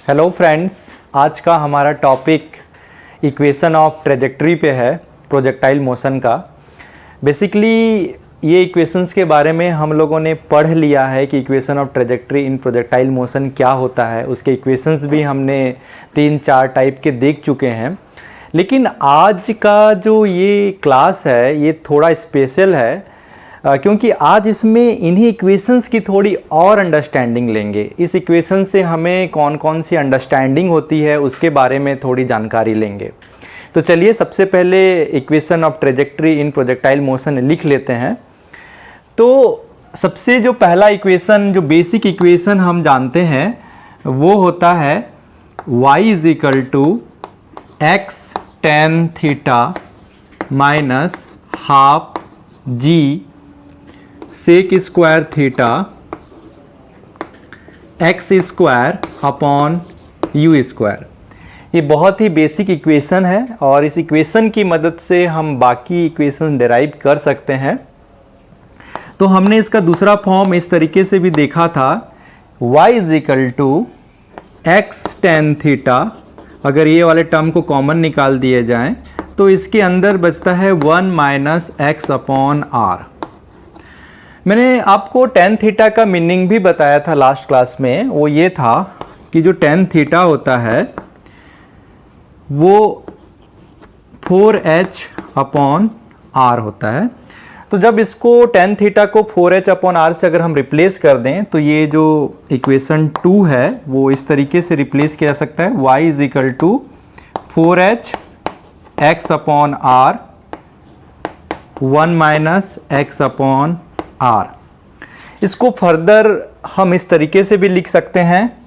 Hello friends, आज का हमारा टॉपिक इक्वेशन ऑफ ट्रेजेक्ट्री पे है, प्रोजेक्टाइल मोशन का। बेसिकली ये इक्वेशंस के बारे में हम लोगों ने पढ़ लिया है कि equation of trajectory in projectile motion क्या होता है। उसके इक्वेशंस भी हमने 3-4 टाइप के देख चुके हैं। लेकिन आज का जो ये क्लास है ये थोड़ा स्पेशल है क्योंकि आज इसमें इन्हीं इक्वेशंस की थोड़ी और अंडरस्टैंडिंग लेंगे। इस इक्वेशन से हमें कौन कौन सी अंडरस्टैंडिंग होती है उसके बारे में थोड़ी जानकारी लेंगे। तो चलिए सबसे पहले equation of trajectory in projectile motion लिख लेते हैं। तो सबसे जो पहला इक्वेशन, जो बेसिक इक्वेशन हम जानते हैं वो होता है y is equal to x tan theta minus half g sec square theta x square upon you square. ये बहुत ही बेसिक इक्वेशन है और इस इक्वेशन की मदद से हम बाकी इक्वेशन डिराइव कर सकते हैं। तो हमने इसका दूसरा फॉर्म इस तरीके से भी देखा था, y is equal to x tan theta. अगर ये वाले टर्म को कॉमन निकाल दिए जाएं तो इसके अंदर बचता है 1 माइनस एक्स अपॉन आर। मैंने आपको टेन थीटा का मीनिंग भी बताया था लास्ट क्लास में। वो ये था कि जो टेन थीटा होता है वो 4h अपॉन आर होता है। तो जब इसको टेन थीटा को 4h अपॉन आर से अगर हम रिप्लेस कर दें तो ये जो इक्वेशन 2 है वो इस तरीके से रिप्लेस किया जा सकता है, y is equal to 4h x upon r 1 minus x upon r. इसको फर्दर हम इस तरीके से भी लिख सकते हैं,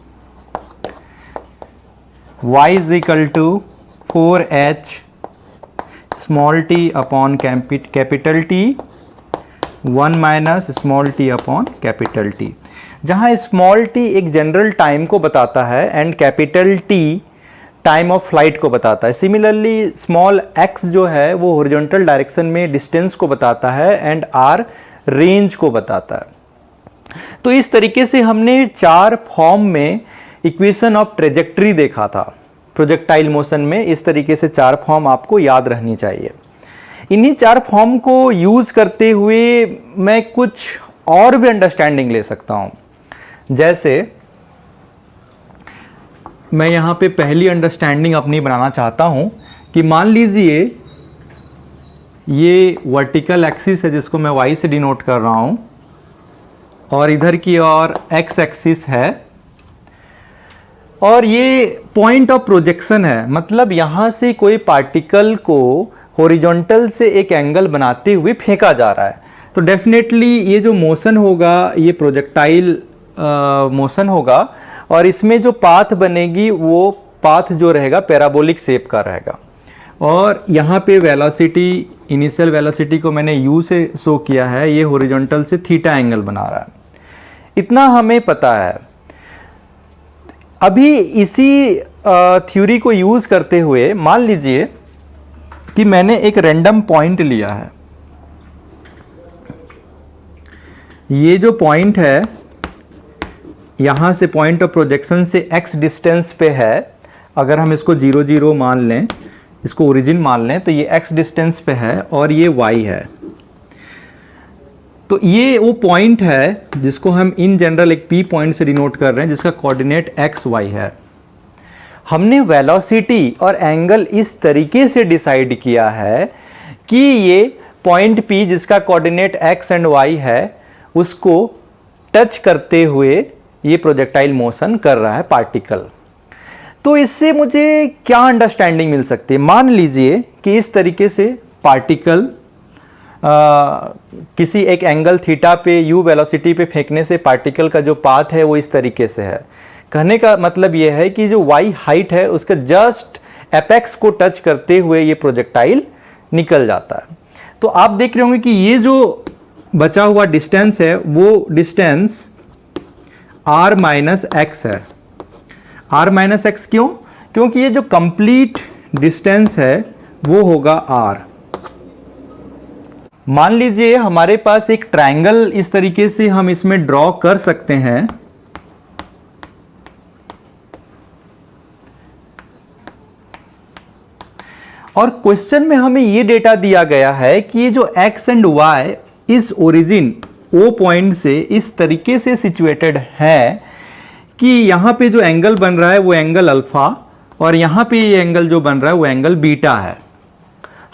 y is equal to 4h small t upon capital T 1 minus small t upon capital T, जहां स्मॉल t एक जनरल टाइम को बताता है and capital T time of flight को बताता है। सिमिलरली स्मॉल x जो है वो हॉरिजॉन्टल डायरेक्शन में डिस्टेंस को बताता है एंड r रेंज को बताता है। तो इस तरीके से हमने 4 फॉर्म में इक्वेशन ऑफ ट्रेजेक्ट्री देखा था प्रोजेक्टाइल मोशन में। इस तरीके से 4 फॉर्म आपको याद रहनी चाहिए। इन्हीं 4 फॉर्म को यूज करते हुए मैं कुछ और भी अंडरस्टैंडिंग ले सकता हूं। जैसे मैं यहां पे पहली अंडरस्टैंडिंग अपनी बनाना चाहता हूं कि मान लीजिए ये वर्टिकल एक्सिस है जिसको मैं y से डिनोट कर रहा हूं और इधर की ओर x एक्सिस है और ये पॉइंट ऑफ प्रोजेक्शन है। मतलब यहां से कोई पार्टिकल को हॉरिजॉन्टल से एक एंगल बनाते हुए फेंका जा रहा है। तो डेफिनेटली ये जो मोशन होगा ये प्रोजेक्टाइल मोशन होगा और इसमें जो पाथ बनेगी वो पाथ जो रहेगा पैराबोलिक शेप का रहेगा। और यहाँ पे वेलोसिटी, इनिशियल वेलोसिटी को मैंने u से शो किया है, ये हॉरिजॉन्टल से थीटा एंगल बना रहा है। इतना हमें पता है। अभी इसी थ्योरी को यूज करते हुए मान लीजिए कि मैंने एक रैंडम पॉइंट लिया है। ये जो पॉइंट है यहाँ से पॉइंट ऑफ प्रोजेक्शन से x डिस्टेंस पे है। अगर हम इसको 0 0 मान लें, इसको ओरिजिन मान लें, तो ये x डिस्टेंस पे है और ये y है। तो ये वो पॉइंट है जिसको हम इन जनरल एक p पॉइंट से डिनोट कर रहे हैं जिसका कोऑर्डिनेट x y है। हमने वेलोसिटी और एंगल इस तरीके से डिसाइड किया है कि ये पॉइंट p जिसका कोऑर्डिनेट x एंड y है उसको टच करते हुए ये प्रोजेक्टाइल मोशन कर रहा है पार्टिकल। तो इससे मुझे क्या अंडरस्टैंडिंग मिल सकती है? मान लीजिए कि इस तरीके से पार्टिकल किसी एक एंगल थीटा पे u वेलोसिटी पे फेंकने से पार्टिकल का जो पाथ है वो इस तरीके से है। कहने का मतलब ये है कि जो y हाइट है उसका जस्ट एपेक्स को टच करते हुए ये प्रोजेक्टाइल निकल जाता है। तो आप देख रहे होंगे कि ये जो बचा हुआ डिस्टेंस है वो डिस्टेंस r माइनस एक्स है। r माइनस एक्स क्यों? क्योंकि ये जो कंप्लीट डिस्टेंस है वो होगा r। मान लीजिए हमारे पास एक ट्रायंगल इस तरीके से हम इसमें ड्रॉ कर सकते हैं। और क्वेश्चन में हमें ये डेटा दिया गया है कि ये जो x एंड y इस ओरिजिन O पॉइंट से इस तरीके से सिचुएटेड है कि यहाँ पे जो एंगल बन रहा है वो एंगल अल्फा और यहाँ पे ये एंगल जो बन रहा है वो एंगल बीटा है।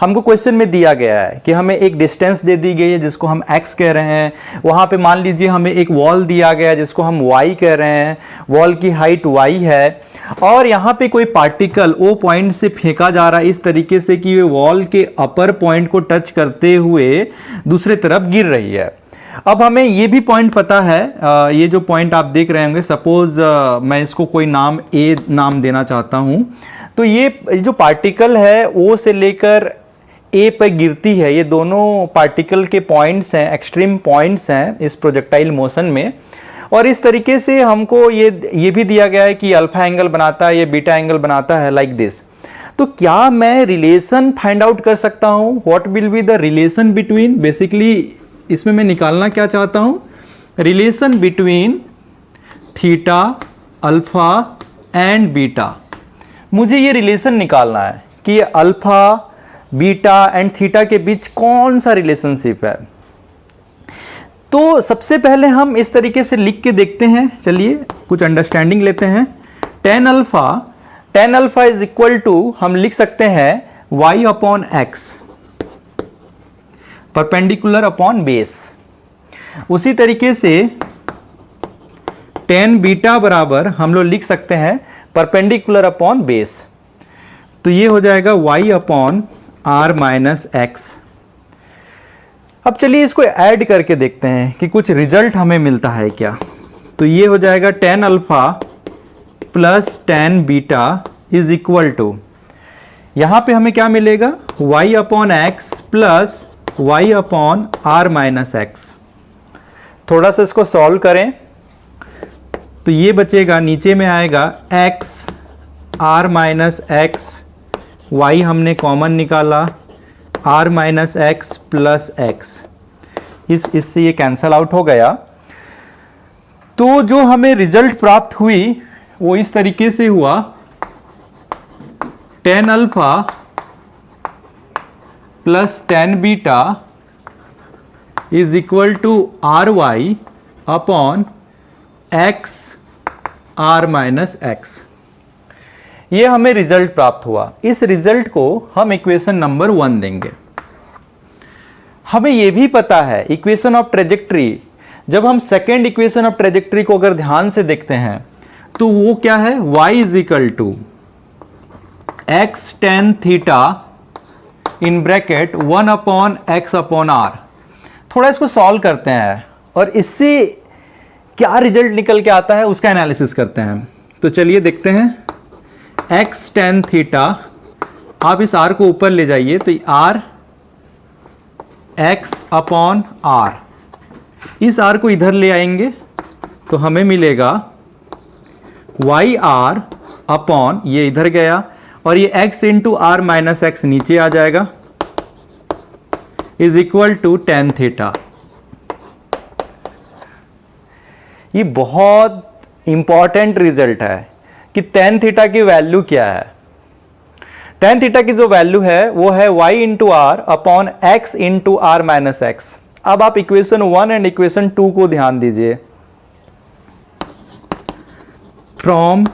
हमको क्वेश्चन में दिया गया है कि हमें एक डिस्टेंस दे दी गई है जिसको हम x कह रहे हैं, वहाँ पे मान लीजिए हमें एक वॉल दिया गया है जिसको हम y कह रहे हैं, वॉल की हाइट y है और यहाँ पे कोई पार्टिकल O पॉइंट से फेंका जा रहा है इस तरीके से कि ये वॉल के अपर पॉइंट को टच करते हुए दूसरे तरफ गिर रही है। अब हमें ये भी पॉइंट पता है, ये जो पॉइंट आप देख रहे होंगे, सपोज मैं इसको कोई नाम A नाम देना चाहता हूँ, तो ये जो पार्टिकल है O से लेकर A पर गिरती है, ये दोनों पार्टिकल के पॉइंट्स हैं, एक्सट्रीम पॉइंट्स हैं इस प्रोजेक्टाइल मोशन में। और इस तरीके से हमको ये भी दिया गया है कि अल्फा एंगल बनाता है, ये बीटा एंगल बनाता है, लाइक दिस। तो क्या मैं रिलेशन फाइंड आउट कर सकता हूँ? What will be the relation between, basically इसमें मैं निकालना क्या चाहता हूँ, relation between theta, alpha and beta. मुझे ये रिलेशन निकालना है कि ये अल्फा, बीटा एंड थीटा के बीच कौन सा रिलेशनशिप है। तो सबसे पहले हम इस तरीके से लिख के देखते हैं, चलिए कुछ अंडरस्टैंडिंग लेते हैं। Tan alpha is equal to, हम लिख सकते हैं y upon x, perpendicular upon base. उसी तरीके से टेन बीटा बराबर हम लोग लिख सकते हैं परपेंडिकुलर अपॉन बेस। तो ये हो जाएगा y upon r minus x. अब चलिए इसको ऐड करके देखते हैं कि कुछ रिजल्ट हमें मिलता है क्या। तो ये हो जाएगा tan alpha plus tan beta is equal to, यहाँ पे हमें क्या मिलेगा, y upon x plus y upon r minus x. थोड़ा सा इसको सॉल्व करें तो ये बचेगा, नीचे में आएगा x r minus x, y हमने कॉमन निकाला, r minus x plus x, इससे ये कैंसल आउट हो गया। तो जो हमें रिजल्ट प्राप्त हुई वो इस तरीके से हुआ, tan alpha plus tan beta is equal to r y upon x r minus x. ये हमें रिजल्ट प्राप्त हुआ। इस रिजल्ट को हम इक्वेशन नंबर 1 देंगे। हमें यह भी पता है इक्वेशन ऑफ ट्रेजेक्ट्री, जब हम सेकेंड इक्वेशन ऑफ ट्रेजेक्ट्री को अगर ध्यान से देखते हैं तो वो क्या है, y is equal to x tan theta in bracket 1 upon x upon r. थोड़ा इसको सॉल्व करते हैं और इससे क्या रिजल्ट निकल के आता है उसका एनालिसिस करते हैं। तो चलिए देखते हैं, एक्स टेन थीटा, आप इस आर को ऊपर ले जाइए तो आर एक्स अपॉन आर, इस आर को इधर ले आएंगे तो हमें मिलेगा वाई आर अपॉन, ये इधर गया और ये x into r minus x नीचे आ जाएगा, is equal to tan theta. ये बहुत इंपॉर्टेंट रिजल्ट है कि टेन थीटा की वैल्यू क्या है। टेन थीटा की जो वैल्यू है वो है y into r upon x into r minus x. अब आप इक्वेशन 1 एंड इक्वेशन 2 को ध्यान दीजिए। From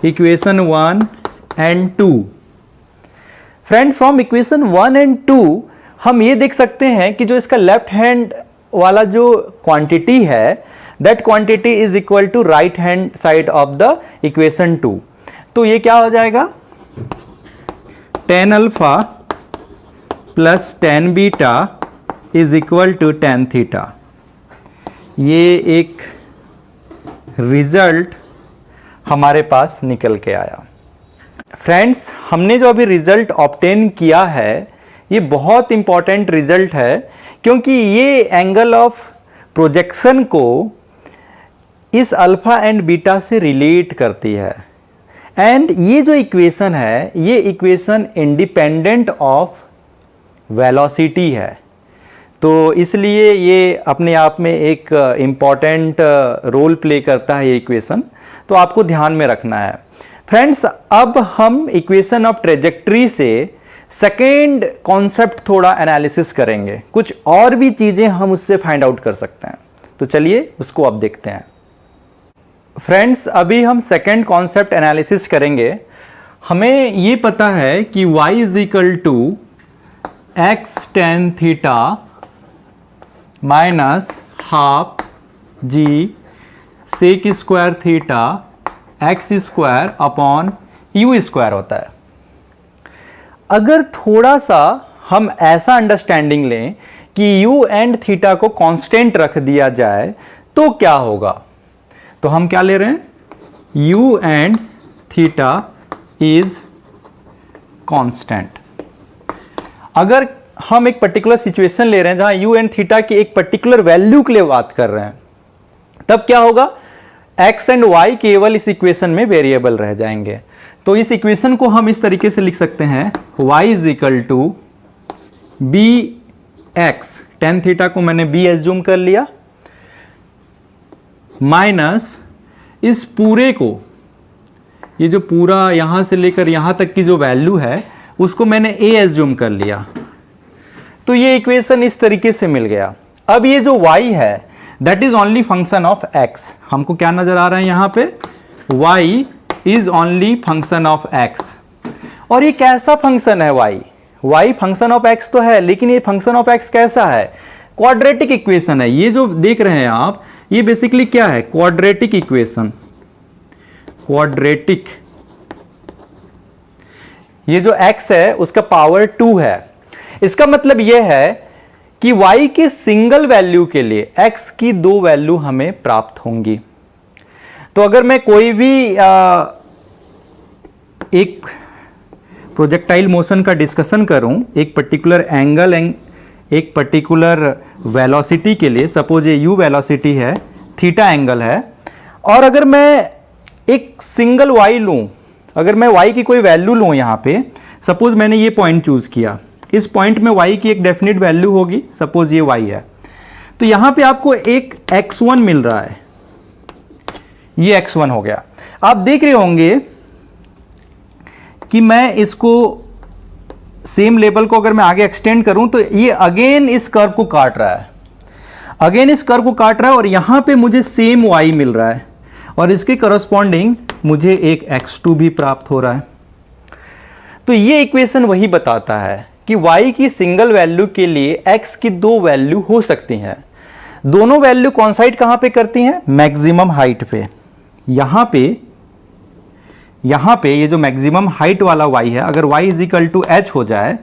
equation 1 and 2, friend from equation 1 and 2 हम ये देख सकते हैं कि जो इसका लेफ्ट हैंड वाला जो क्वांटिटी है, that quantity is equal to right hand side of the equation 2। तो ये क्या हो जाएगा, tan alpha plus tan beta is equal to tan theta. ये एक रिजल्ट हमारे पास निकल के आया। फ्रेंड्स, हमने जो अभी रिजल्ट ऑब्टेन किया है ये बहुत इंपॉर्टेंट रिजल्ट है, क्योंकि ये एंगल ऑफ प्रोजेक्शन को इस अल्फा एंड बीटा से रिलेट करती है। एंड ये जो इक्वेशन है, ये इक्वेशन इंडिपेंडेंट ऑफ वेलोसिटी है। तो इसलिए ये अपने आप में एक इम्पॉर्टेंट रोल प्ले करता है ये इक्वेशन, तो आपको ध्यान में रखना है। फ्रेंड्स, अब हम इक्वेशन ऑफ ट्रेजेक्ट्री से सेकेंड कॉन्सेप्ट थोड़ा एनालिसिस करेंगे, कुछ और भी चीजें हम उससे फाइंड आउट कर सकते हैं। तो चलिए उसको अब देखते हैं। फ्रेंड्स, अभी हम सेकेंड कॉन्सेप्ट एनालिसिस करेंगे। हमें ये पता है कि y is equal to x tan theta minus half g sec square theta x square upon you square होता है। अगर थोड़ा सा हम ऐसा अंडरस्टैंडिंग लें कि u एंड थीटा को कांस्टेंट रख दिया जाए तो क्या होगा, तो हम क्या ले रहे हैं, u and theta is constant. अगर हम एक पर्टिकुलर सिचुएशन ले रहे हैं जहां u एंड थीटा की एक पर्टिकुलर वैल्यू के लिए बात कर रहे हैं, तब क्या होगा, x एंड y केवल इस इक्वेशन में वेरिएबल रह जाएंगे। तो इस इक्वेशन को हम इस तरीके से लिख सकते हैं, y is equal to b x, tan theta को मैंने b एज्यूम कर लिया, माइनस इस पूरे को, ये जो पूरा यहां से लेकर यहां तक की जो वैल्यू है उसको मैंने a एज्यूम कर लिया। तो ये इक्वेशन इस तरीके से मिल गया। अब ये जो y है that is only function of x। हमको क्या नजर आ रहा है यहां पे, y is only function of x। और ये कैसा फंक्शन है y फंक्शन ऑफ x तो है, लेकिन ये फंक्शन ऑफ x कैसा है, क्वाड्रेटिक इक्वेशन है। ये जो देख रहे हैं आप, ये बेसिकली क्या है, क्वाड्रेटिक इक्वेशन, क्वाड्रेटिक। ये जो x है उसका पावर 2 है। इसका मतलब यह है कि y के सिंगल वैल्यू के लिए x की दो वैल्यू हमें प्राप्त होंगी। तो अगर मैं कोई भी एक प्रोजेक्टाइल मोशन का डिस्कशन करूं, एक पर्टिकुलर एंगल एक पर्टिकुलर वेलोसिटी के लिए, सपोज ये u वेलोसिटी है, थीटा एंगल है, और अगर मैं एक सिंगल y लूं, अगर मैं y की कोई वैल्यू लूं यहां पे, सपोज मैंने ये पॉइंट चूज किया, इस पॉइंट में y की एक डेफिनेट वैल्यू होगी, सपोज ये y है, तो यहां पे आपको एक x1 मिल रहा है, ये x1 हो गया। आप देख रहे होंगे कि मैं इसको सेम लेवल को अगर मैं आगे एक्सटेंड करूं तो ये अगेन इस कर्व को काट रहा है, अगेन इस कर्व को काट रहा है, और यहां पे मुझे सेम y मिल रहा है, और इसके करस्पॉन्डिंग मुझे एक x2 भी प्राप्त हो रहा है। तो ये इक्वेशन वही बताता है कि y की सिंगल वैल्यू के लिए x की दो वैल्यू हो सकती हैं। दोनों वैल्यू कॉन्साइड कहां पे करती हैं, मैक्सिमम हाइट पे। यहां पे ये जो मैक्सिमम हाइट वाला y है, अगर y is equal to h हो जाए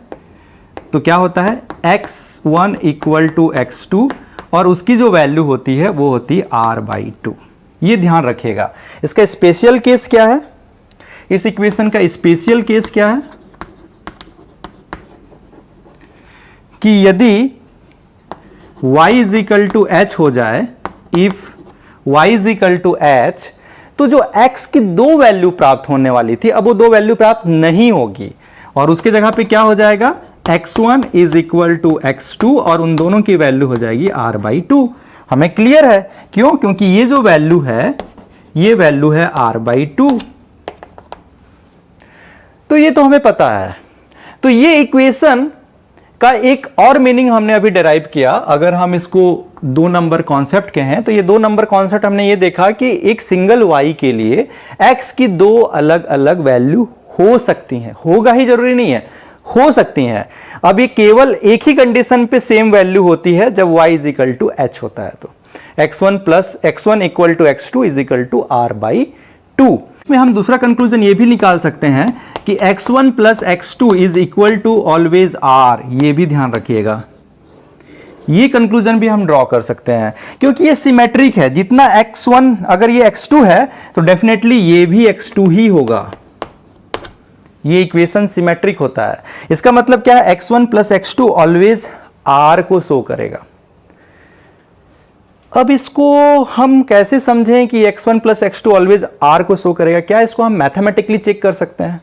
तो क्या होता है, x1 इक्वल टू x2, और उसकी जो वैल्यू होती है वो होती है r/2। ये ध्यान रखिएगा। इसका स्पेशल केस क्या है, इस इक्वेशन का स्पेशल केस क्या है, कि यदि y is equal to h हो जाए, if y is equal to h, तो जो x की दो वैल्यू प्राप्त होने वाली थी, अब वो दो वैल्यू प्राप्त नहीं होगी, और उसके जगह पे क्या हो जाएगा, x1 is equal to x2, और उन दोनों की वैल्यू हो जाएगी r/2। हमें क्लियर है, क्यों, क्योंकि ये जो वैल्यू है ये वैल्यू है r/2। तो ये तो हमें पता है। तो ये इक्वेशन का एक और मीनिंग हमने अभी डिराइव किया। अगर हम इसको दो नंबर कॉन्सेप्ट कहें तो ये दो नंबर कॉन्सेप्ट हमने ये देखा कि एक सिंगल y के लिए x की दो अलग अलग वैल्यू हो सकती हैं, होगा ही जरूरी नहीं है, हो सकती हैं। अब ये केवल एक ही कंडीशन पे सेम वैल्यू होती है जब y is equal to h होता है, तो x1 equal to x2 is equal to r/2। में हम दूसरा कंक्लूजन ये भी निकाल सकते हैं कि x1 plus x2 is equal to always r। ये भी ध्यान रखिएगा, ये कंक्लूजन भी हम ड्रॉ कर सकते हैं, क्योंकि ये सिमेट्रिक है। जितना x1 अगर ये x2 है तो डेफिनेटली ये भी x2 ही होगा। ये इक्वेशन सिमेट्रिक होता है। इसका मतलब क्या है, x1 plus x2 always r को शो करेगा। अब इसको हम कैसे समझें कि x1 plus x2 always r को शो करेगा? क्या इसको हम मैथमेटिकली चेक कर सकते हैं?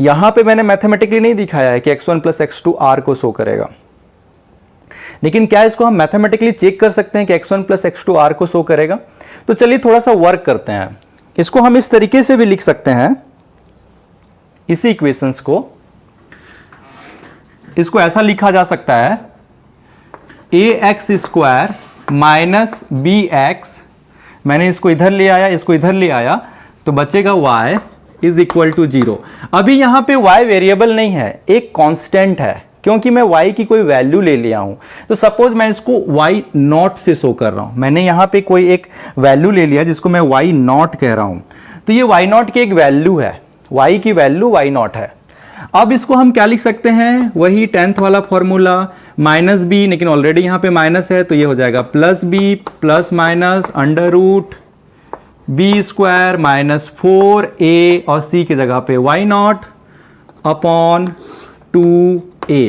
यहां पे मैंने मैथमेटिकली नहीं दिखाया है कि x1 प्लस x2 r को शो करेगा, लेकिन क्या इसको हम मैथमेटिकली चेक कर सकते हैं कि x1 प्लस x2 r को शो करेगा? तो चलिए थोड़ा सा वर्क करते हैं। इसको हम इस तरीके से भी लिख सकते हैं, इसी इक्वेशंस को, इसको ऐसा लिखा जा सकता है ax² माइनस bx, मैंने इसको इधर ले आया, इसको इधर ले आया, तो बचेगा y इज इक्वल टू 0। अभी यहां पे y वेरिएबल नहीं है, एक कांस्टेंट है, क्योंकि मैं y की कोई वैल्यू ले लिया हूं। तो सपोज मैं इसको y0 से शो कर रहा हूं, मैंने यहां पे कोई एक वैल्यू ले लिया जिसको मैं y0 कह रहा हूं, तो ये y0 की एक वैल्यू है, y की वैल्यू y0 है। अब इसको हम क्या लिख सकते हैं, वही 10th वाला फॉर्मूला, माइनस बी, लेकिन ऑलरेडी यहां पे माइनस है, तो ये हो जाएगा plus B plus minus under root b² minus 4a और c की जगह पे y0 अपॉन 2a।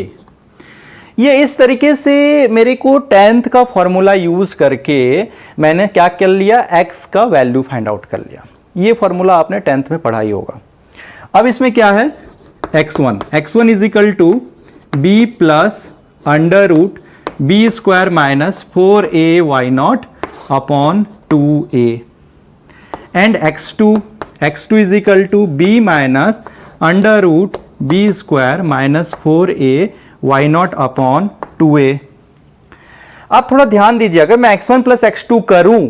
ये इस तरीके से मेरे को 10th का फॉर्मूला यूज करके मैंने क्या कर लिया, x का वैल्यू फाइंड आउट कर लिया। ये फॉर्मूला आपने 10th में पढ़ा ही होगा। अब इसमें क्या है, x1 is equal to b plus under root b² minus 4a y0 upon 2a and x2 is equal to b minus under root b² minus 4a y0 upon 2a। आप थोड़ा ध्यान दीजिए, अगर मैं x1 प्लस x2 करूं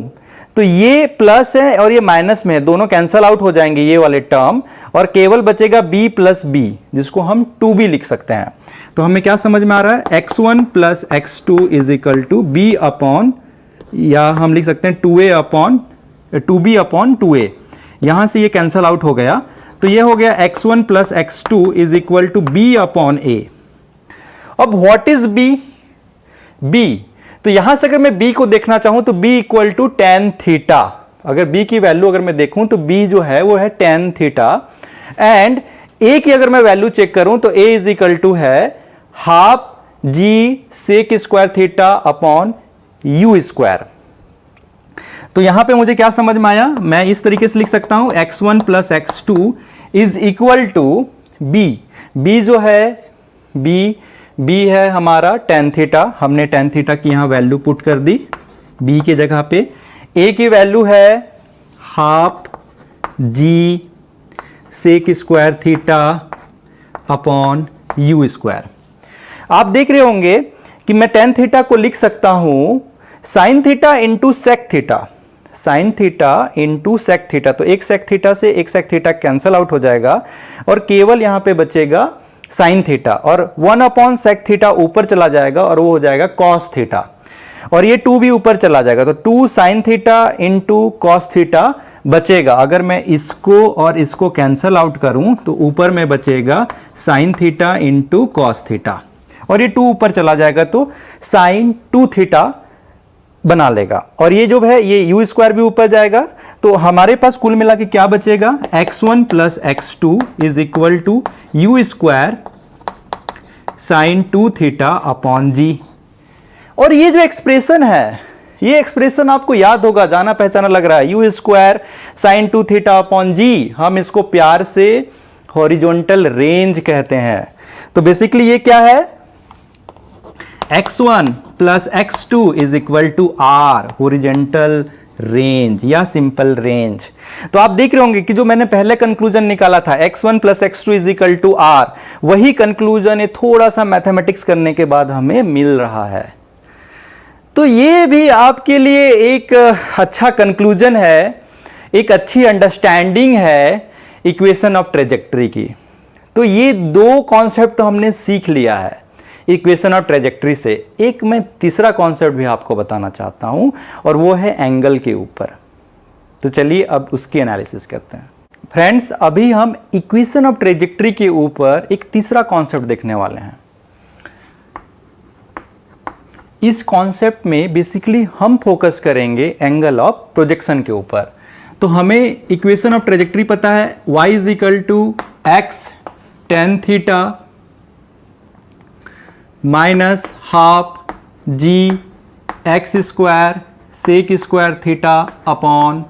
तो ये plus है और ये माइनस में है, दोनों कैंसल आउट हो जाएंगे ये वाले टर्म, और केवल बचेगा b प्लस b, जिसको हम 2b लिख सकते हैं। तो हमें क्या समझ में आ रहा है, x1 plus x2 is equal to b upon, या हम लिख सकते हैं 2a upon 2b upon 2a, यहां से ये कैंसल आउट हो गया, तो ये हो गया x1 plus x2 is equal to b upon a। अब व्हाट इज b, तो यहां से अगर मैं b को देखना चाहूं तो b equal to tan theta, अगर b की वैल्यू अगर मैं देखूं तो b जो है वो है tan थीटा, एंड a की अगर मैं वैल्यू चेक करूं तो a इज इक्वल टू है half g sec square theta upon u²। तो यहां पे मुझे क्या समझ में आया, मैं इस तरीके से लिख सकता हूं x1 plus x2 is equal to b जो है b है हमारा tan थीटा, हमने tan थीटा की यहां वैल्यू पुट कर दी b की जगह पे, a की वैल्यू है half g sec square theta upon u²। आप देख रहे होंगे कि मैं tan थीटा को लिख सकता हूं sin theta into sec theta, sin theta into sec theta, तो एक सेक थीटा से एक सेक थीटा कैंसल आउट हो जाएगा और केवल यहां पे बचेगा sin थीटा, और 1 अपॉन सेक थीटा ऊपर चला जाएगा और वो हो जाएगा cos थीटा, और ये 2 भी ऊपर चला जाएगा, तो 2 sin theta into cos theta बचेगा। अगर मैं इसको और इसको कैंसल आउट करूं तो ऊपर में बचेगा sin theta into cos theta, और ये 2 ऊपर चला जाएगा तो sin 2 थीटा बना लेगा, और ये जो है ये u² भी ऊपर जाएगा, तो हमारे पास कुल मिला के क्या बचेगा, x1 plus x2 is equal to u² sin 2 theta upon g। और ये जो एक्सप्रेशन है, ये एक्सप्रेशन आपको याद होगा, जाना पहचाना लग रहा है, u² sin 2 theta upon g, हम इसको प्यार से हॉरिजॉन्टल रेंज कहते हैं। तो बेसिकली ये क्या है, x1 plus x2 is equal to r, horizontal range या सिंपल रेंज। तो आप देख रहे होंगे कि जो मैंने पहले कंक्लूजन निकाला था x1 plus x2 is equal to r, वही कंक्लूजन है थोड़ा सा मैथमेटिक्स करने के बाद हमें मिल रहा है। तो ये भी आपके लिए एक अच्छा कंक्लूजन है, एक अच्छी अंडरस्टैंडिंग है इक्वेशन ऑफ ट्रेजेक्टरी की। तो ये दो कॉन्सेप्ट तो हमने सीख लिया है इक्वेशन ऑफ ट्रेजेक्टरी से। एक मैं तीसरा कॉन्सेप्ट भी आपको बताना चाहता हूं, और वो है एंगल के ऊपर। तो चलिए अब उसकी एनालिसिस करते हैं। फ्रेंड्स, अभी हम इक्वेशन ऑफ ट्रेजेक्टरी के ऊपर एक तीसरा कॉन्सेप्ट देखने वाले हैं। इस कॉन्सेप्ट में बेसिकली हम फोकस करेंगे एंगल ऑफ प्रोजेक्शन के ऊपर। तो हमें इक्वेशन ऑफ ट्रेजेक्टरी पता है, y is equal to x tan theta minus half g x² sec square theta upon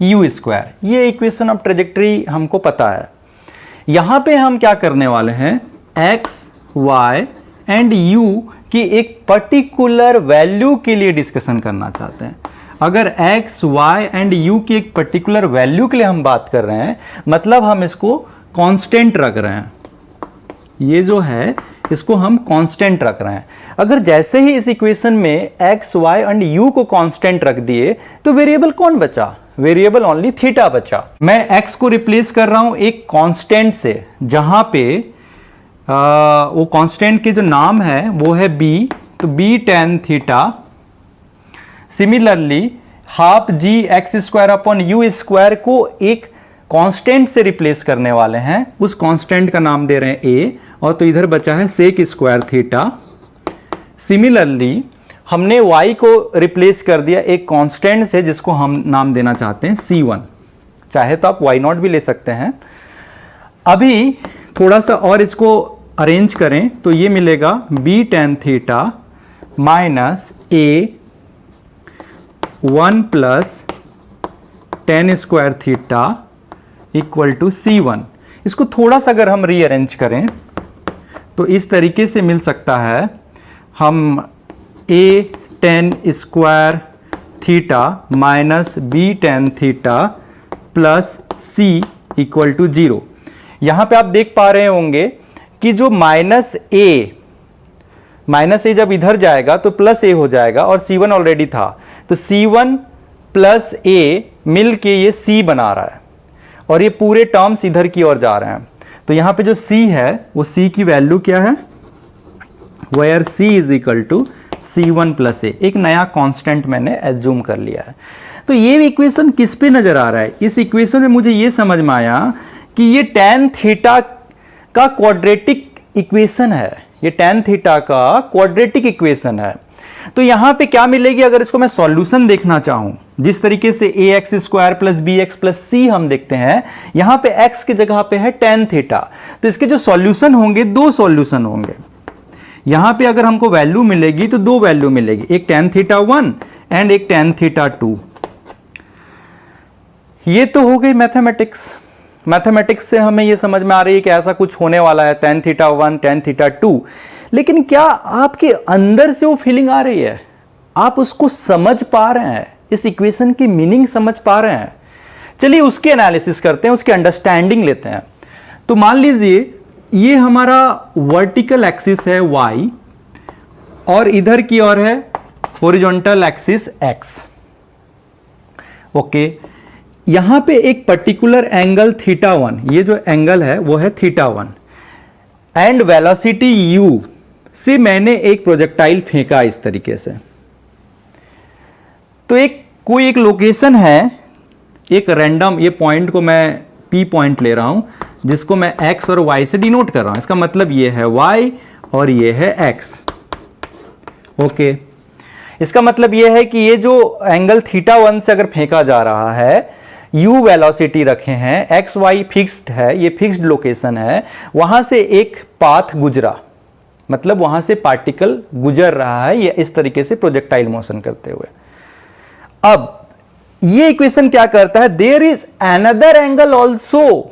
u²। ये इक्वेशन ऑफ ट्रेजेक्टरी हमको पता है। यहां पे हम क्या करने वाले हैं, x, y एंड u की एक पर्टिकुलर वैल्यू के लिए डिस्कशन करना चाहते हैं। अगर x, y एंड u की एक पर्टिकुलर वैल्यू के लिए हम बात कर रहे हैं, मतलब हम इसको कांस्टेंट रख रहे हैं, ये जो है इसको हम कांस्टेंट रख रहे हैं। अगर जैसे ही इस इक्वेशन में x, y एंड u को कांस्टेंट रख दिए तो वेरिएबल कौन बचा? वेरिएबल ओनली थीटा बचा। मैं x को रिप्लेस कर रहा हूं एक कांस्टेंट से, जहां पे वो कांस्टेंट के जो नाम है वो है b, तो b tan theta. Similarly half G X square upon you square को एक कांस्टेंट से रिप्लेस करने वाले हैं, उस कांस्टेंट का नाम दे रहे हैं a, और तो इधर बचा है सेक स्क्वायर थीटा। सिमिलरली हमने y को रिप्लेस कर दिया एक कांस्टेंट से जिसको हम नाम देना चाहते हैं c1, चाहे तो आप y0 भी ले सकते हैं। अभी थोड़ा सा और इसको अरेंज करें तो ये मिलेगा b tan theta minus a 1 plus tan square theta equal to c1। इसको थोड़ा सा अगर हम रीअरेंज करें तो इस तरीके से मिल सकता है, हम a tan square theta minus b tan theta plus c equal to 0। यहाँ पे आप देख पा रहे होंगे कि जो माइनस ए जब इधर जाएगा तो प्लस ए हो जाएगा, और c1 ऑलरेडी था, तो c1 प्लस ए मिल के ये c बना रहा है, और ये पूरे टर्म्स इधर की ओर जा रहे हैं। तो यहाँ पे जो c है वो c की वैल्यू क्या है? Where c is equal to c1 plus A, एक नया कांस्टेंट मैंने एज्यूम कर लिया है। तो ये इक्वेशन किस पे नजर आ रहा है? इस इक्वेशन में मुझे ये समझ में आया कि ये tan थीटा का क्वाड्रेटिक इक्वेशन है, ये tan थीटा का क्वाड्रेटिक इक्वेशन है। तो यहां पे क्या मिलेगी अगर इसको मैं सॉल्यूशन देखना चाहूं, जिस तरीके से ax square plus bx plus c हम देखते हैं, यहां पे x की जगह पे है tan थीटा, तो इसके जो सॉल्यूशन होंगे, दो सॉल्यूशन होंगे। यहां पे अगर हमको वैल्यू मिलेगी तो दो वैल्यू मिलेगी, एक tan थीटा 1 एंड एक tan थीटा 2। ये तो हो गई मैथमेटिक्स। मैथमेटिक्स से हमें ये समझ में आ रही है कि ऐसा कुछ होने वाला है, tan थीटा 1 tan थीटा 2। लेकिन क्या आपके अंदर से वो फीलिंग आ रही है? आप उसको समझ पा रहे हैं? इस इक्वेशन की मीनिंग समझ पा रहे हैं? चलिए उसके एनालिसिस करते हैं, उसके अंडरस्टैंडिंग लेते हैं। तो मान लीजिए ये हमारा वर्टिकल एक्सिस है y, और इधर की ओर है हॉरिजॉन्टल एक्सिस x। ओके, यहां पे एक पर्टिकुलर एंगल थीटा 1, ये जो एंगल है वो है थीटा 1, एंड वेलोसिटी u से मैंने एक प्रोजेक्टाइल फेंका इस तरीके से। तो कोई एक लोकेशन है, एक रैंडम, ये पॉइंट को मैं p पॉइंट ले रहा हूं, जिसको मैं x और y से डिनोट कर रहा हूं। इसका मतलब ये है y और ये है x। ओके, इसका मतलब ये है कि ये जो एंगल थीटा 1 से अगर फेंका जा रहा है, u वेलोसिटी रखे हैं, x y फिक्स्ड है, ये फिक्स्ड लोकेशन है, वहां से एक पाथ गुजरा, मतलब वहां से पार्टिकल गुजर रहा है, ये इस तरीके से प्रोजेक्टाइल मोशन करते हुए। अब ये इक्वेशन क्या करता है? There is another angle also,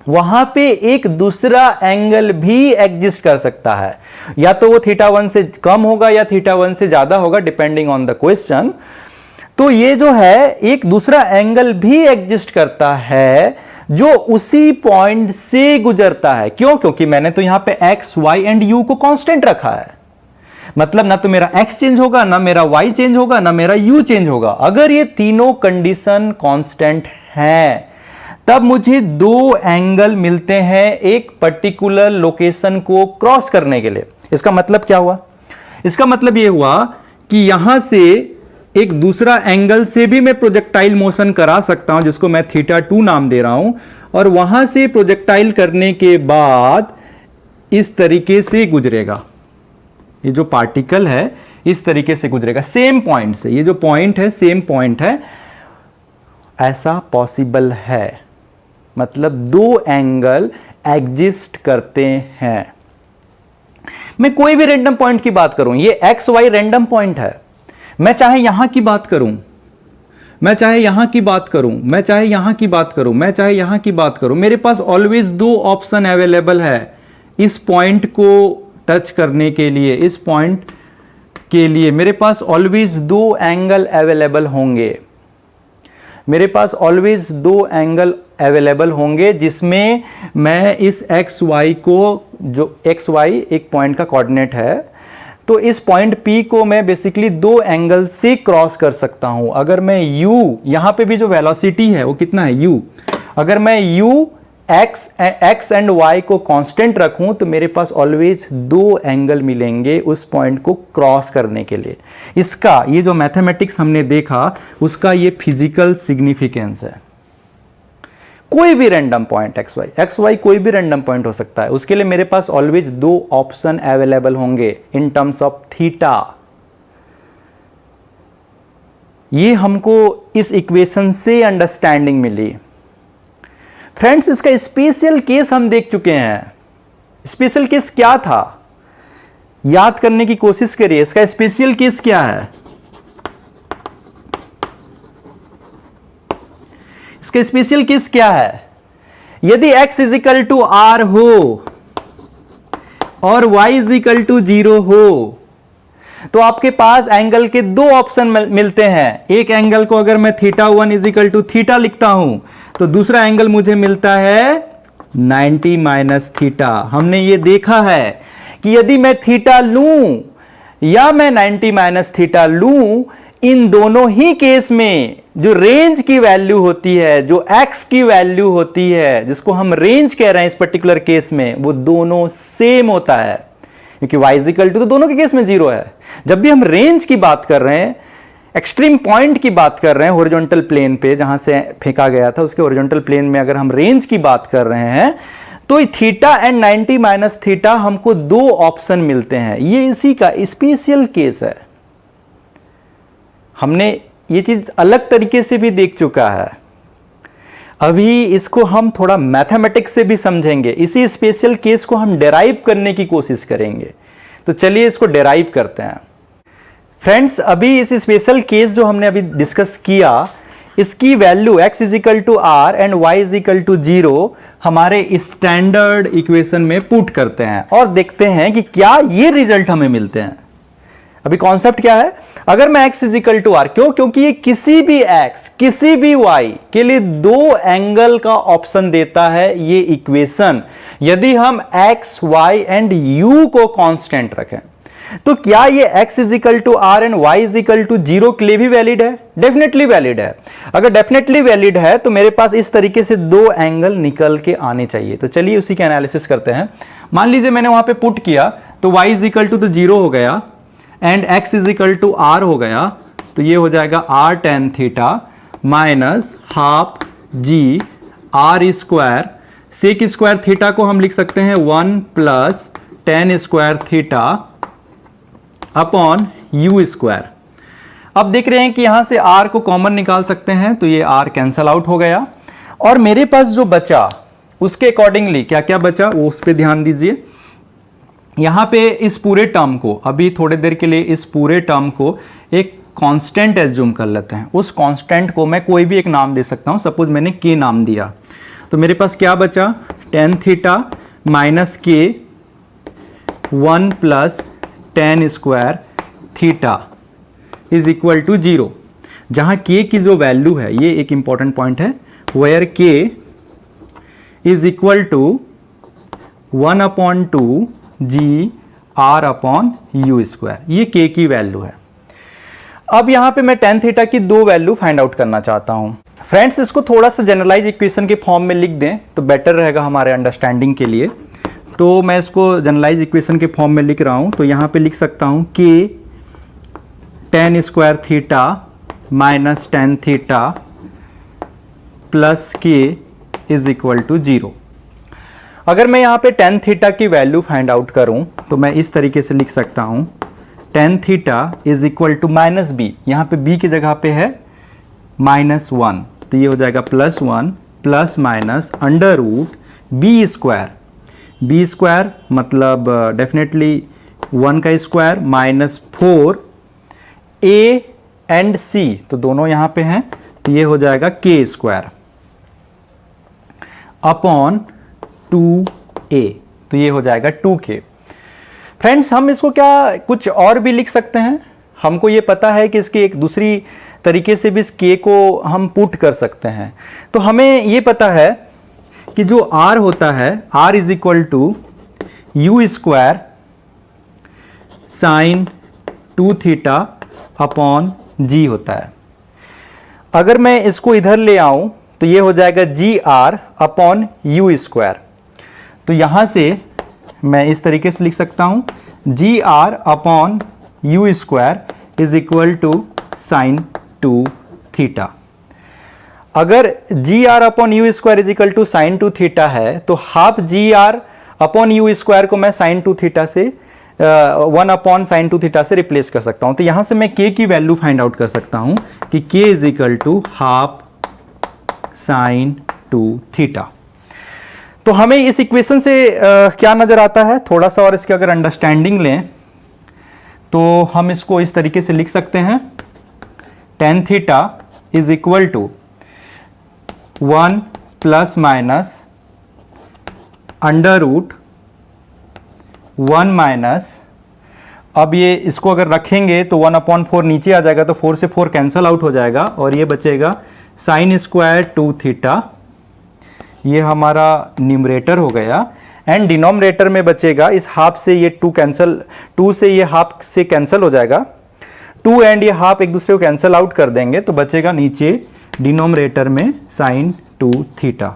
वहां पे एक दूसरा एंगल भी एग्जिस्ट कर सकता है, या तो वो थीटा 1 से कम होगा या थीटा 1 से ज्यादा होगा, डिपेंडिंग ऑन द क्वेश्चन। तो ये जो है एक दूसरा एंगल भी एग्जिस्ट करता है जो उसी पॉइंट से गुजरता है। क्यों? क्योंकि मैंने तो यहां पे x, y एंड u को कांस्टेंट रखा है, मतलब ना तो मेरा x चेंज होगा, ना मेरा y चेंज होगा, ना मेरा u चेंज होगा। अगर ये तीनों कंडीशन कांस्टेंट हैं, तब मुझे दो एंगल मिलते हैं एक पर्टिकुलर लोकेशन को क्रॉस करने के लिए। इसका मतलब क्या हुआ? इसका मतलब यह हुआ कि यहां से एक दूसरा एंगल से भी मैं प्रोजेक्टाइल मोशन करा सकता हूं, जिसको मैं थीटा 2 नाम दे रहा हूं, और वहां से प्रोजेक्टाइल करने के बाद इस तरीके से गुजरेगा। ये जो पार्टिकल है इस तरीके से गुजरेगा सेम पॉइंट से, ये जो पॉइंट है सेम पॉइंट है। ऐसा पॉसिबल है, मतलब दो एंगल एग्जिस्ट करते हैं। मैं कोई भी रैंडम पॉइंट की बात करूं, ये एक्स वाई रैंडम पॉइंट है, मैं चाहे यहां की बात करूं, मैं चाहे यहां की बात करूं, मैं चाहे यहां की बात करूं, मैं चाहे यहां की बात करूं, मेरे पास ऑलवेज दो ऑप्शन अवेलेबल है इस पॉइंट को टच करने के लिए, इस पॉइंट के लिए मेरे पास ऑलवेज दो एंगल अवेलेबल होंगे। मेरे पास ऑलवेज दो एंगल अवेलेबल होंगे जिसमें मैं इस एक्स वाई को, जो एक्स वाई एक पॉइंट का कोऑर्डिनेट है, तो इस पॉइंट P को मैं बेसिकली दो एंगल से क्रॉस कर सकता हूं। अगर मैं U, यहां पे भी जो वेलोसिटी है वो कितना है U, अगर मैं U x एंड y को कांस्टेंट रखूं तो मेरे पास ऑलवेज दो एंगल मिलेंगे उस पॉइंट को क्रॉस करने के लिए। इसका ये जो मैथमेटिक्स हमने देखा उसका ये फिजिकल सिग्निफिकेंस है। कोई भी रैंडम पॉइंट एक्स वाई कोई भी रैंडम पॉइंट हो सकता है, उसके लिए मेरे पास ऑलवेज दो ऑप्शन अवेलेबल होंगे इन टर्म्स ऑफ थीटा। ये हमको इस इक्वेशन से अंडरस्टैंडिंग मिली। फ्रेंड्स, इसका स्पेशल केस हम देख चुके हैं। स्पेशल केस क्या था, याद करने की कोशिश करिए। इसका स्पेशल केस क्या है? इसका स्पेशल केस क्या है? यदि x इजिकल टू आर हो और y इजिकल टू 0 हो तो आपके पास एंगल के दो ऑप्शन मिलते हैं। एक एंगल को अगर मैं θ1 इजिकल टू थीटा लिखता हूं तो दूसरा एंगल मुझे मिलता है 90 माइनस थीटा। हमने ये देखा है कि यदि मैं थीटा लूं या मैं 90 माइनस थीटा लूं, इन दोनों ही केस में जो रेंज की वैल्यू होती है, जो x की वैल्यू होती है, जिसको हम रेंज कह रहे हैं इस पर्टिकुलर केस में, वो दोनों सेम होता है, क्योंकि y इक्वल टू तो दोनों के केस में 0 है। जब भी हम रेंज की बात कर रहे हैं, एक्सट्रीम पॉइंट की बात कर रहे हैं, हॉरिजॉन्टल प्लेन पे जहां से फेंका गया था उसके हॉरिजॉन्टल प्लेन में अगर हम रेंज की बात कर रहे हैं तो थीटा एंड 90 माइनस थीटा हमको दो ऑप्शन मिलते हैं। ये इसी का स्पेशल केस है। हमने ये चीज अलग तरीके से भी देख चुका है। अभी इसको हम थोड़ा मैथमेटिक्स से भी समझेंगे। इसी स्पेशल केस को हम डेराइव करने की कोशिश करेंगे। तो चलिए इसको डेराइव करते हैं। फ्रेंड्स, अभी इस स्पेशल केस जो हमने अभी डिस्कस किया, इसकी value x equal to R and y equal to 0 हमारे स्टैंडर्ड इक्वेशन में पुट करते हैं और देखते हैं कि क्या ये रिजल्ट हमें मिलते हैं। अभी कॉन्सेप्ट क्या है? अगर मैं x इजिकल टू आर, क्योंकि ये किसी भी x किसी भी y के लिए दो एंगल का ऑप्शन देता है ये इक्वेशन। यदि हम x, y एंड u को कांस्टेंट रखें तो क्या ये x equal to R and y equal to 0 के लिए भी वैलिड है? डेफिनेटली वैलिड है। अगर डेफिनेटली वैलिड है तो मेरे पास इस तरीके से दो एंगल निकल के आने चाहिए। तो चलिए उसी के एनालिसिस करते हैं। मान लीजिए मैंने वहां पे पुट किया तो y इजिकल टू तो 0 हो गया and x equal to R हो गया, तो ये हो जाएगा r tan theta minus half जी R square. Sec square theta को हम लिख सकते हैं 1 plus tan square theta upon you square. अब देख रहे हैं कि यहां से r को कॉमन निकाल सकते हैं, तो ये r कैंसल आउट हो गया और मेरे पास जो बचा उसके अकॉर्डिंगली क्या क्या बचा वो उस पर ध्यान दीजिए। यहां पे इस पूरे टर्म को, अभी थोड़ी देर के लिए इस पूरे टर्म को एक कांस्टेंट एज्यूम कर लेते हैं। उस कांस्टेंट को मैं कोई भी एक नाम दे सकता हूं, सपोज मैंने k नाम दिया, तो मेरे पास क्या बचा? tan theta minus k 1 plus tan square theta is equal to 0। जहां k की जो वैल्यू है, ये एक इंपॉर्टेंट पॉइंट है, where k is equal to 1 upon 2 G are upon you square, ये k की वैल्यू है। अब यहां पे मैं tan थीटा की दो वैल्यू फाइंड आउट करना चाहता हूं। फ्रेंड्स, इसको थोड़ा सा जनरलाइज इक्वेशन के फॉर्म में लिख दें तो बेटर रहेगा हमारे अंडरस्टैंडिंग के लिए। तो मैं इसको जनरलाइज इक्वेशन के फॉर्म में लिख रहा हूं, तो यहां पे लिख सकता हूं k tan square theta minus tan theta plus k is equal to 0। अगर मैं यहां पे tan थीटा की वैल्यू फाइंड आउट करूं तो मैं इस तरीके से लिख सकता हूं tan theta is equal to minus B. यहां पे b की जगह पे है -1, तो ये हो जाएगा +1 plus minus under root B square. B square मतलब डेफिनेटली 1 का square minus 4 a and c, तो दोनों यहां पे हैं, तो ये हो जाएगा k स्क्वायर अपॉन 2a, तो ये हो जाएगा 2k। फ्रेंड्स हम इसको क्या कुछ और भी लिख सकते हैं? हमको ये पता है कि इसकी एक दूसरी तरीके से भी इस k को हम पुट कर सकते हैं। तो हमें ये पता है कि जो r होता है, r is equal to u square sine 2 theta upon g होता है। अगर मैं इसको इधर ले आऊं तो ये हो जाएगा जी आर अपॉन यू स्क्वायर। तो यहां से मैं इस तरीके से लिख सकता हूं, g are upon you square is equal to sine 2 theta. अगर g are upon you square is equal to sine 2 theta है तो half ji are upon you square को मैं साइन 2 थीटा से 1 अपॉन साइन 2 थीटा से replace कर सकता हूं। तो यहां से मैं k की वैल्यू फाइंड आउट कर सकता हूं कि k is equal to half sine 2 theta. तो हमें इस इक्वेशन से क्या नजर आता है, थोड़ा सा और इसके अगर अंडरस्टैंडिंग लें तो हम इसको इस तरीके से लिख सकते हैं, tan theta is equal to 1 plus minus under root 1 minus, अब ये इसको अगर रखेंगे तो 1/4 नीचे आ जाएगा तो 4 से 4 कैंसल आउट हो जाएगा और ये बचेगा साइन स्क्वायर 2 थीटा। ये हमारा न्यूमरेटर हो गया एंड डिनोमिनेटर में बचेगा इस हाफ से ये 2 कैंसल, 2 से ये हाफ से कैंसल हो जाएगा, 2 एंड ये हाफ एक दूसरे को कैंसल आउट कर देंगे तो बचेगा नीचे डिनोमिनेटर में साइन 2 थीटा।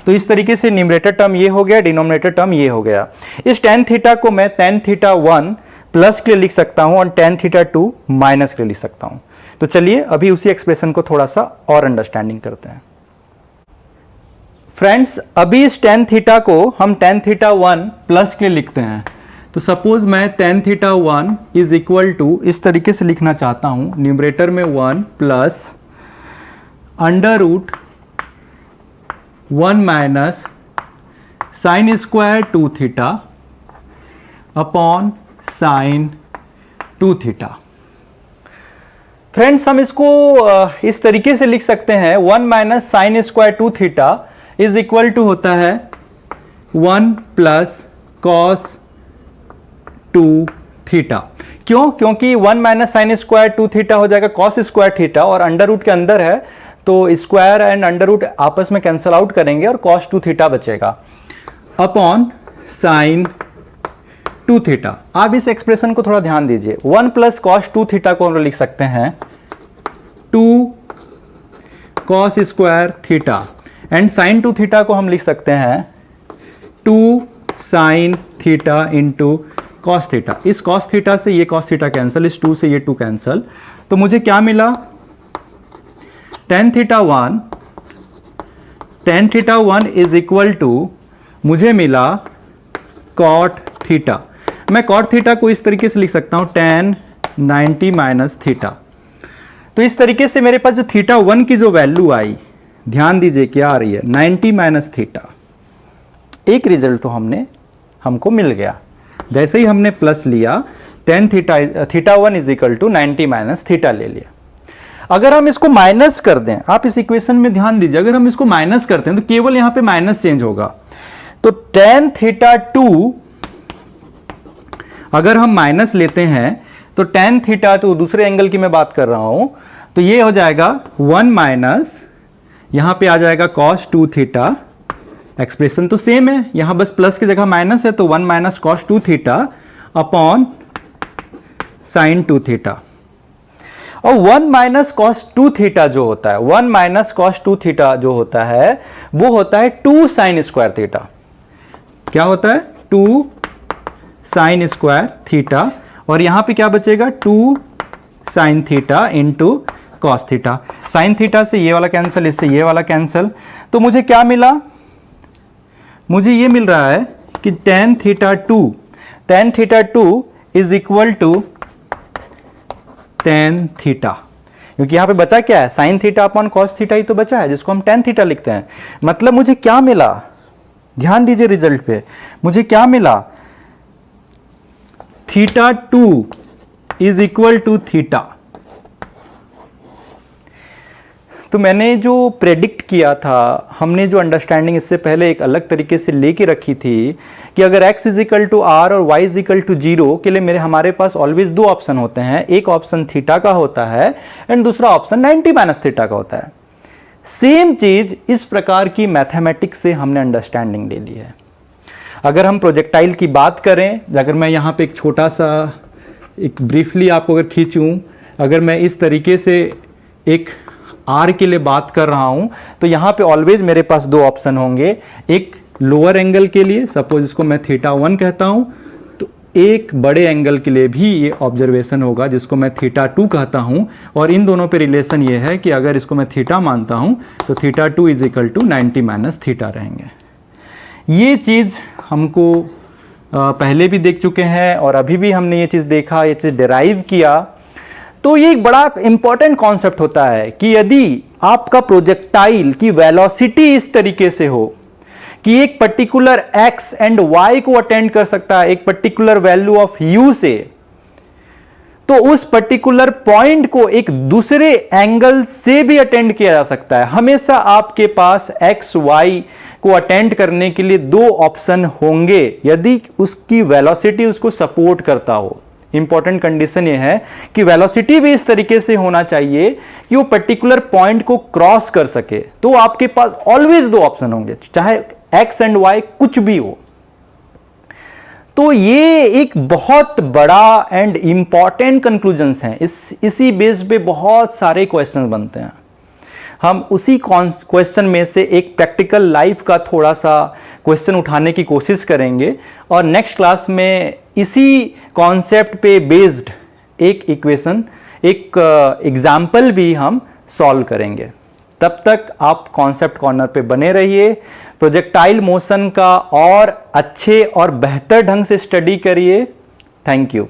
तो इस तरीके से न्यूमरेटर टर्म ये हो गया, डिनोमिनेटर टर्म ये हो गया। इस टेन थीटा को मैं टेन थीटा 1 प्लस के लिए लिख सकता हूं और टेन थीटा 2 माइनस के लिए लिख सकता हूं। तो चलिए अभी उसी एक्सप्रेशन को थोड़ा सा और अंडरस्टैंडिंग करते हैं। फ्रेंड्स अभी इस टेन थीटा को हम टेन थीटा 1 प्लस के लिए लिखते हैं। तो सपोज मैं tan theta 1 is equal to इस तरीके से लिखना चाहता हूं, न्यूमरेटर में 1 plus under root 1 minus sine square 2 theta upon sine 2 theta. Friends हम इसको इस तरीके से लिख सकते हैं, 1 minus sine square 2 theta is equal to होता है 1 प्लस कॉस 2 थीटा। क्यों? क्योंकि 1 माइनस साइन स्क्वायर 2 थीटा हो जाएगा कॉस स्क्वायर थीटा और अंडर रूट के अंदर है तो स्क्वायर एंड अंडर रूट आपस में कैंसल आउट करेंगे और कॉस 2 थीटा बचेगा अपॉन साइन 2 थीटा। आप इस एक्सप्रेशन को थोड़ा ध्यान दीजिए, 1 प्लस कॉस 2 थीटा को हम लिख सकते हैं 2 cos square theta and sine 2 theta को हम लिख सकते हैं 2 sine theta into cos theta. इस कॉस थीटा से ये कॉस थीटा कैंसल, इस 2 से ये 2 कैंसल, तो मुझे क्या मिला, tan theta 1 is equal to मुझे मिला कॉट थीटा। मैं कॉट थीटा को इस तरीके से लिख सकता हूं tan 90 माइनस थीटा। तो इस तरीके से मेरे पास जो थीटा 1 की जो वैल्यू आई, ध्यान दीजिए क्या आ रही है, 90 माइनस थीटा। एक रिजल्ट तो हमको मिल गया। जैसे ही हमने प्लस लिया tan theta 1 is equal to 90 minus theta ले लिया। अगर हम इसको माइनस कर दें, आप इस इक्वेशन में ध्यान दीजिए, अगर हम इसको माइनस करते हैं तो केवल यहां पे माइनस चेंज होगा। तो टेन थीटा 2 अगर हम माइनस लेते हैं तो टेन थीटा 2, दूसरे एंगल की मैं बात कर रहा हूं, तो ये हो जाएगा 1 माइनस, यहां पे आ जाएगा कॉस 2 थीटा। एक्सप्रेशन तो सेम है, यहां बस प्लस की जगह माइनस है तो 1 minus cos 2 theta upon sine 2 theta. और 1 माइनस कॉस 2 थीटा जो होता है, 1 माइनस कॉस 2 थीटा जो होता है वो होता है 2 साइन स्क्वायर थीटा। क्या होता है? 2 साइन स्क्वायर थीटा और यहां पे क्या बचेगा, 2 sine theta into cos theta. Sine theta से ये वाला कैंसिल, इससे ये वाला कैंसिल, तो मुझे क्या मिला, मुझे ये मिल रहा है कि tan theta 2 is equal to tan theta, क्योंकि यहां पे बचा क्या है, sine theta upon cos theta ही तो बचा है जिसको हम टेन थीटा लिखते हैं। मतलब मुझे क्या मिला, ध्यान दीजिए रिजल्ट पे, मुझे क्या मिला, theta 2 is equal to theta. तो मैंने जो प्रेडिक्ट किया था, हमने जो अंडरस्टैंडिंग इससे पहले एक अलग तरीके से लेके रखी थी कि अगर x is equal to R और y इज इक्वल टू 0 के लिए हमारे पास ऑलवेज दो ऑप्शन होते हैं, एक ऑप्शन थीटा का होता है एंड दूसरा ऑप्शन 90 माइनस थीटा का होता है। सेम चीज इस प्रकार की मैथमेटिक्स से हमने अंडरस्टैंडिंग ले ली है। अगर हम प्रोजेक्टाइल की बात करें, अगर मैं यहाँ पे एक छोटा सा एक ब्रीफली आपको अगर खींचूं, अगर मैं इस तरीके से एक आर के लिए बात कर रहा हूं तो यहाँ पे ऑलवेज मेरे पास दो ऑप्शन होंगे, एक लोअर एंगल के लिए, सपोज इसको मैं थीटा 1 कहता हूं, तो एक बड़े एंगल के लिए भी ये ऑब्जर्वेशन होगा जिसको मैं थीटा 2 कहता हूं, और इन दोनों पे रिलेशन ये है कि अगर इसको मैं थीटा मानता हूं तो theta 2 is equal to 90 minus theta रहेंगे। ये चीज़ हमको पहले भी देख चुके हैं और अभी भी हमने ये चीज़ देखा, ये चीज़ डिराइव किया। तो ये एक बड़ा इंपॉर्टेंट कॉन्सेप्ट होता है कि यदि आपका प्रोजेक्टाइल की वेलोसिटी इस तरीके से हो कि एक पर्टिकुलर x एंड y को अटेंड कर सकता है एक पर्टिकुलर वैल्यू ऑफ u से, तो उस पर्टिकुलर पॉइंट को एक दूसरे एंगल से भी अटेंड किया जा सकता है। हमेशा आपके पास x y को अटेंड करने के लिए दो ऑप्शन होंगे यदि उसकी वेलोसिटी उसको सपोर्ट करता हो। इंपॉर्टेंट कंडीशन ये है कि वेलोसिटी भी इस तरीके से होना चाहिए कि वो पर्टिकुलर पॉइंट को क्रॉस कर सके, तो आपके पास ऑलवेज दो ऑप्शन होंगे, चाहे x एंड y कुछ भी हो। तो ये एक बहुत बड़ा एंड इंपॉर्टेंट कंक्लूजन्स हैं। इसी बेस पे बहुत सारे क्वेश्चन बनते हैं। हम उसी क्वेश्चन में से एक प्रैक्टिकल लाइफ का थोड़ा सा क्वेश्चन उठाने की कोशिश करेंगे और नेक्स्ट क्लास में इसी कॉन्सेप्ट पे बेस्ड एक इक्वेशन, एक एग्जाम्पल भी हम सॉल्व करेंगे। तब तक आप कॉन्सेप्ट कॉर्नर पे बने रहिए, प्रोजेक्टाइल मोशन का और अच्छे और बेहतर ढंग से स्टडी करिए। Thank you.